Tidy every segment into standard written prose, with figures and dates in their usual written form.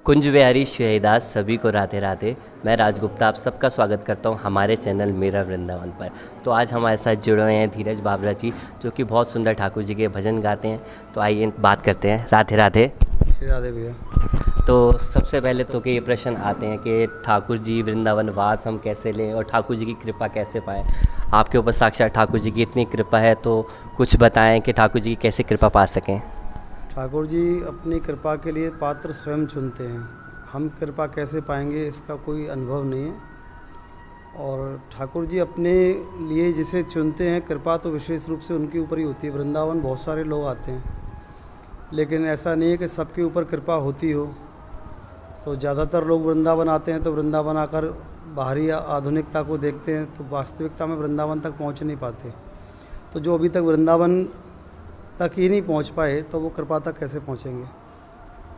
कुंज बिहारी शहीदास सभी को राधे राधे। मैं राजगुप्ता आप सबका स्वागत करता हूं हमारे चैनल मेरा वृंदावन पर। तो आज हमारे साथ जुड़े हुए हैं धीरज बाबरा जी, जो कि बहुत सुंदर ठाकुर जी के भजन गाते हैं। तो आइए बात करते हैं। राधे राधे। श्री राधे भैया। तो सबसे पहले तो कि ये प्रश्न आते हैं कि ठाकुर जी वृंदावन वास हम कैसे लें और ठाकुर जी की कृपा कैसे पाएँ। आपके ऊपर साक्षात ठाकुर जी की इतनी कृपा है, तो कुछ बताएँ कि ठाकुर जी की कैसे कृपा पा सकें। ठाकुर जी अपनी कृपा के लिए पात्र स्वयं चुनते हैं। हम कृपा कैसे पाएंगे इसका कोई अनुभव नहीं है। और ठाकुर जी अपने लिए जिसे चुनते हैं, कृपा तो विशेष रूप से उनके ऊपर ही होती है। वृंदावन बहुत सारे लोग आते हैं, लेकिन ऐसा नहीं है कि सबके ऊपर कृपा होती हो। तो ज़्यादातर लोग वृंदावन आते हैं तो वृंदावन आकर बाहरी आधुनिकता को देखते हैं, तो वास्तविकता में वृंदावन तक पहुंच नहीं पाते। तो जो अभी तक वृंदावन तक ही नहीं पहुंच पाए, तो वो कृपा तक कैसे पहुंचेंगे।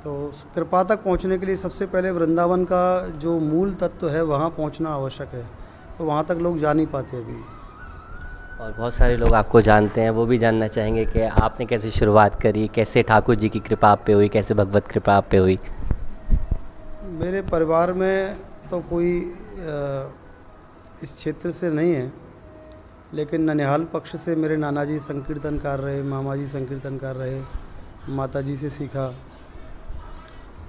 तो कृपा तक पहुंचने के लिए सबसे पहले वृंदावन का जो मूल तत्व है वहाँ पहुंचना आवश्यक है। तो वहाँ तक लोग जा नहीं पाते अभी। और बहुत सारे लोग आपको जानते हैं, वो भी जानना चाहेंगे कि आपने कैसे शुरुआत करी, कैसे ठाकुर जी की कृपा आप पे हुई, कैसे भगवत कृपा आप पे हुई। मेरे परिवार में तो कोई इस क्षेत्र से नहीं है, लेकिन ननिहाल पक्ष से मेरे नाना जी संकीर्तनकार रहे, मामा जी संकीर्तनकार रहे, माता जी से सीखा।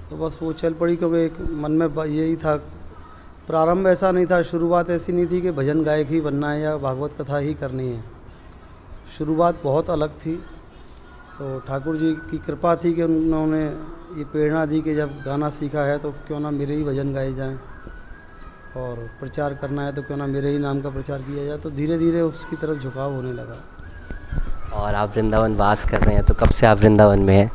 तो बस वो चल पड़ी, क्योंकि एक मन में यही था। प्रारंभ ऐसा नहीं था, शुरुआत ऐसी नहीं थी कि भजन गायक ही बनना है या भागवत कथा ही करनी है। शुरुआत बहुत अलग थी। तो ठाकुर जी की कृपा थी कि उन्होंने ये प्रेरणा दी कि जब गाना सीखा है तो क्यों ना मेरे ही भजन गाए जाएं, और प्रचार करना है तो क्यों ना मेरे ही नाम का प्रचार किया जाए। तो धीरे धीरे उसकी तरफ झुकाव होने लगा। और आप वृंदावन वास कर रहे हैं, तो कब से आप वृंदावन में हैं।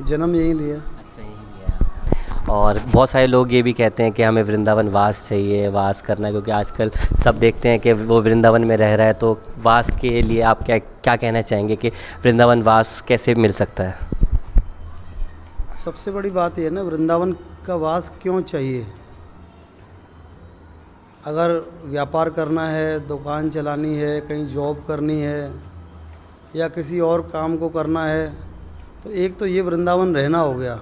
जन्म यहीं लिया। अच्छा, यही लिया। और बहुत सारे लोग ये भी कहते हैं कि हमें वृंदावन वास चाहिए, वास करना है, क्योंकि आजकल सब देखते हैं कि वो वृंदावन में रह रहा है। तो वास के लिए आप क्या क्या कहना चाहेंगे कि वृंदावन वास कैसे मिल सकता है। सबसे बड़ी बात यह है ना, वृंदावन का वास क्यों चाहिए। अगर व्यापार करना है, दुकान चलानी है, कहीं जॉब करनी है या किसी और काम को करना है, तो एक तो ये वृंदावन रहना हो गया।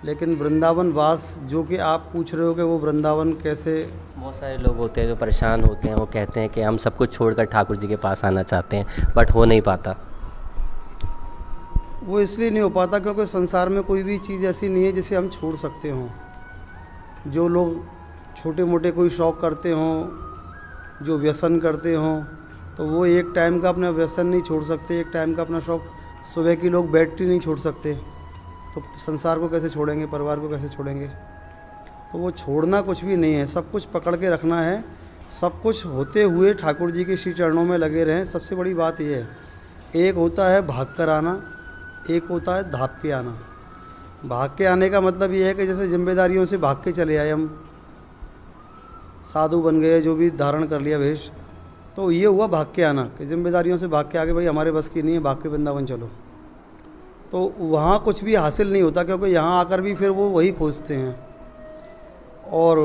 लेकिन वृंदावन वास जो कि आप पूछ रहे हो कि वो वृंदावन कैसे। बहुत सारे लोग होते हैं जो परेशान होते हैं, वो कहते हैं कि हम सब कुछ छोड़कर ठाकुर जी के पास आना चाहते हैं, बट हो नहीं पाता। वो इसलिए नहीं हो पाता क्योंकि संसार में कोई भी चीज़ ऐसी नहीं है जिसे हम छोड़ सकते हों। जो लोग छोटे मोटे कोई शौक़ करते हों, जो व्यसन करते हों, तो वो एक टाइम का अपना व्यसन नहीं छोड़ सकते। एक टाइम का अपना शौक़, सुबह की लोग बैटरी नहीं छोड़ सकते, तो संसार को कैसे छोड़ेंगे, परिवार को कैसे छोड़ेंगे। तो वो छोड़ना कुछ भी नहीं है, सब कुछ पकड़ के रखना है। सब कुछ होते हुए ठाकुर जी के श्री चरणों में लगे रहें। सबसे बड़ी बात ये है, एक होता है भाग कर आना, एक होता है धाप के आना। भाग के आने का मतलब ये है कि जैसे जिम्मेदारियों से भाग के चले आए, हम साधु बन गए, जो भी धारण कर लिया वेश, तो ये हुआ भाग के आना कि जिम्मेदारियों से भाग के आगे, भाई हमारे बस की नहीं है, भाग के वृंदावन चलो। तो वहाँ कुछ भी हासिल नहीं होता, क्योंकि यहाँ आकर भी फिर वो वही खोजते हैं। और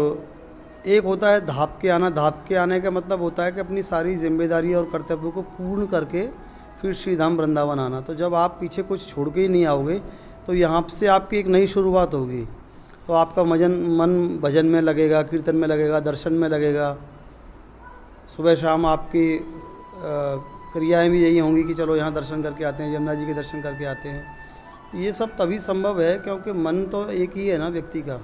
एक होता है धाप के आना। धाप के आने का मतलब होता है कि अपनी सारी जिम्मेदारी और कर्तव्यों को पूर्ण करके फिर श्रीधाम वृंदावन आना। तो जब आप पीछे कुछ छोड़ के ही नहीं आओगे, तो यहाँ से आपकी एक नई शुरुआत होगी। तो आपका मन भजन में लगेगा, कीर्तन में लगेगा, दर्शन में लगेगा। सुबह शाम आपकी क्रियाएं भी यही होंगी कि चलो यहाँ दर्शन करके आते हैं, यमुना जी के दर्शन करके आते हैं। ये सब तभी संभव है क्योंकि मन तो एक ही है ना व्यक्ति का।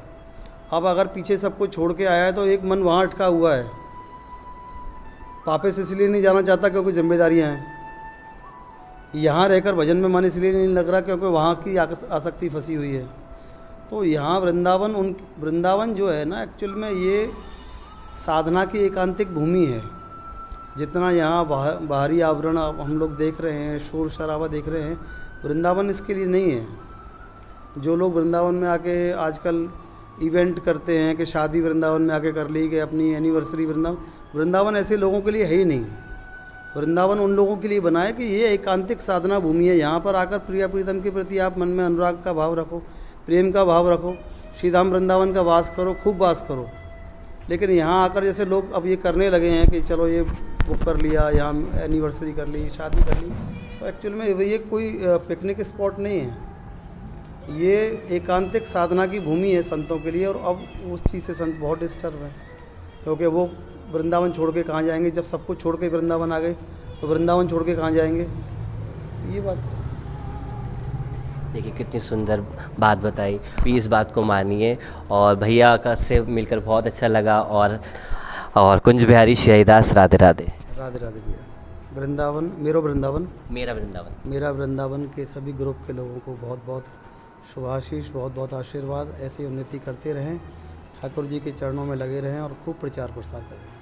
अब अगर पीछे सब कुछ छोड़ के आया है, तो एक मन वहाँ अटका हुआ है। वापस इसलिए नहीं जाना चाहता क्योंकि जिम्मेदारियाँ हैं। यहाँ रहकर भजन में मन इसलिए नहीं लग रहा क्योंकि वहाँ की आसक्ति फंसी हुई है। तो यहाँ वृंदावन जो है ना, एक्चुअल में ये साधना की एकांतिक भूमि है। जितना यहाँ बाहरी आवरण हम लोग देख रहे हैं, शोर शराबा देख रहे हैं, वृंदावन इसके लिए नहीं है। जो लोग वृंदावन में आके आजकल इवेंट करते हैं कि शादी वृंदावन में आके कर ली, कि अपनी एनिवर्सरी वृंदावन ऐसे लोगों के लिए है ही नहीं। वृंदावन उन लोगों के लिए बना है कि ये एकांतिक साधना भूमि है। यहाँ पर आकर प्रिया प्रीतम के प्रति आप मन में अनुराग का भाव रखो, प्रेम का भाव रखो, श्रीधाम वृंदावन का वास करो, खूब वास करो। लेकिन यहाँ आकर जैसे लोग अब ये करने लगे हैं कि चलो ये बुक कर लिया, यहाँ एनिवर्सरी कर ली, शादी कर ली, तो एक्चुअल में ये कोई पिकनिक स्पॉट नहीं है। ये एकांतिक साधना की भूमि है संतों के लिए, और अब उस चीज़ से संत बहुत डिस्टर्ब हैं, क्योंकि वो वृंदावन छोड़ के कहाँ जाएंगे? जब सब कुछ छोड़ के वृंदावन आ गए तो वृंदावन छोड़ के कहाँ जाएंगे? ये बात है। देखिए कितनी सुंदर बात बताई, प्लीज़ इस बात को मानिए। और भैया का से मिलकर बहुत अच्छा लगा। और कुंज बिहारी शहीदास, राधे राधे। राधे राधे भैया। वृंदावन मेरा वृंदावन मेरा वृंदावन। मेरा वृंदावन के सभी ग्रुप के लोगों को बहुत बहुत शुभाशीष, बहुत बहुत आशीर्वाद। ऐसी उन्नति करते रहें, ठाकुर जी के चरणों में लगे रहें और खूब प्रचार प्रसार करें।